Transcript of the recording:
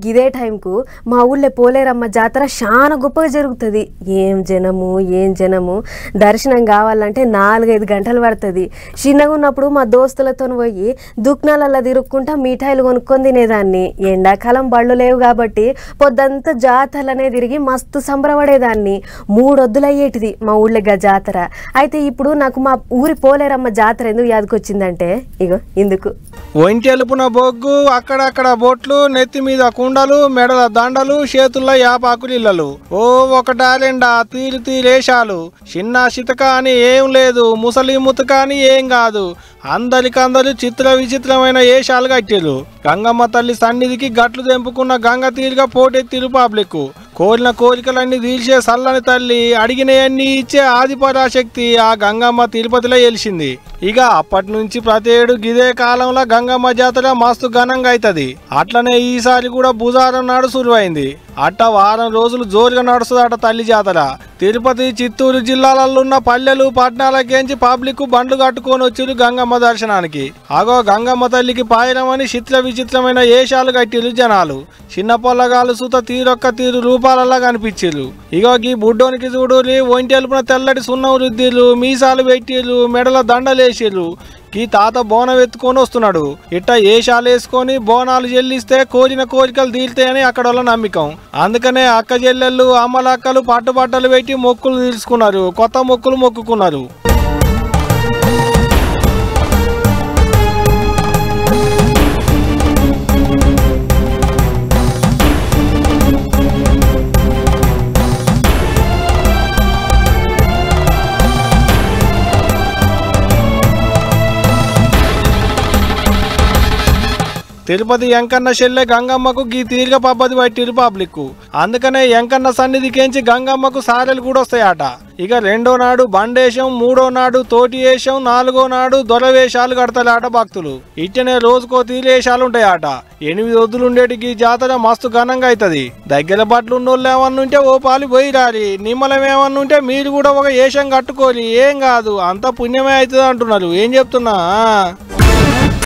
గిదే టైంకు మా ఊళ్ళో పోలేరమ్మ జాతర చాలా గొప్పగా జరుగుతుంది. ఏం జనము దర్శనం కావాలంటే 4-5 గంటలు పడుతుంది. చిన్నగా ఉన్నప్పుడు మా దోస్తులతో పోయి దుక్నాలల్లో తిరుక్కుంటా మిఠాయిలు కొనుక్కొని తినేదాన్ని. ఎండాకాలం బళ్ళు లేవు కాబట్టి పొద్దంతా జాతరలనే తిరిగి మస్తు సంబరపడేదాన్ని. 3 వద్దులు అయ్యేటిది మా ఊళ్ళో జాతర. అయితే ఇప్పుడు నాకు మా ఊరి పోలేరమ్మ జాతర ఎందుకు యాదకొచ్చిందంటే ఇగో ఇందుకు. ఒంటెలుపున బొగ్గు, అక్కడక్కడ బొట్లు, నెత్తి మీద కుండలు, మెడల దండలు, చేతుల్లో యాపాకులు ఇళ్ళలు. ఓ ఒకటాలెండా తీరేషాలు. చిన్న చితక అని ఏం లేదు, ముసలి ముతక అని ఏం కాదు. అందరికందరూ చిత్ర విచిత్రమైన ఏషాలు కట్టిరు. గంగమ్మ తల్లి సన్నిధికి గట్లు తెంపుకున్న గంగ తీరుగా పోటెత్తిరు పబ్లిక్. కోరిన కోరికలన్నీ తీర్చే సల్లని తల్లి, అడిగినవన్నీ ఇచ్చే ఆదిపరాశక్తి ఆ గంగమ్మ తిరుపతిలో వెలిసింది. ఇక అప్పటి నుంచి ప్రతి ఏడు గిదే కాలంలో గంగమ్మ జాతర మస్తు ఘనంగా అవుతుంది. అట్లనే ఈసారి కూడా బుధవారం నాడు సురువైంది. అట్ట వారం రోజులు జోరుగా నడుస్తుందట తల్లి జాతర. తిరుపతి, చిత్తూరు జిల్లాలలో ఉన్న పల్లెలు పట్టణాలకేంచి పబ్లిక్ బండ్లు కట్టుకొని వచ్చారు గంగమ్మ దర్శనానికి. అగో గంగమ్మ తల్లికి పాయరమని చిత్ర విచిత్రమైన ఏషాలు కట్టిరు జనాలు. చిన్న పొల్లగాలు సూత తీరొక్క తీరు రూపాలలా కనిపించారు. ఇగో గీ బుడ్డోనికి చూడూరి ఒంటెలుపున తెల్లటి సున్నం రుద్దిర్రు, మీసాలు పెట్టిర్రు, మెడల దండలేసిర్రు. ఈ తాత బోనం ఎత్తుకొని వస్తున్నాడు. ఇట్ట ఏషాలు వేసుకొని బోనాలు చెల్లిస్తే కోరిన కోరికలు తీరుతాయని అక్కడ వాళ్ళ నమ్మకం. అందుకనే అక్క చెల్లెళ్ళు, అమ్మలక్కలు పట్టుబట్టలు పెట్టి మొక్కులు తీర్చుకున్నారు, కొత్త మొక్కులు మొక్కుకున్నారు. తిరుపతి ఎంకన్న చెల్లె గంగమ్మకు గీ తీర్గ పబ్బది పట్టిరు పబ్లిక్. అందుకనే ఎంకన్న సన్నిధికేంచి గంగమ్మకు సారెలు కూడా వస్తాయట. ఇక 2వ నాడు బండేశం, 3వ నాడు తోటి వేషం, 4వ నాడు దొరవేషాలు కడతారట భక్తులు. ఇట్టనే రోజుకో తీరేషాలు ఉంటాయట. 8 వద్దులుండేటి ఈ జాతర మస్తు ఘనంగా అవుతుంది. దగ్గర బట్టలు ఉన్నోళ్ళు ఏమన్నుంటే ఓ పాలు పోయి రారి, నిమ్మలం ఏమన్నుంటే మీరు కూడా ఒక ఏషం కట్టుకోరి, ఏం కాదు అంత పుణ్యమే అవుతుంది అంటున్నారు. ఏం చెప్తున్నా.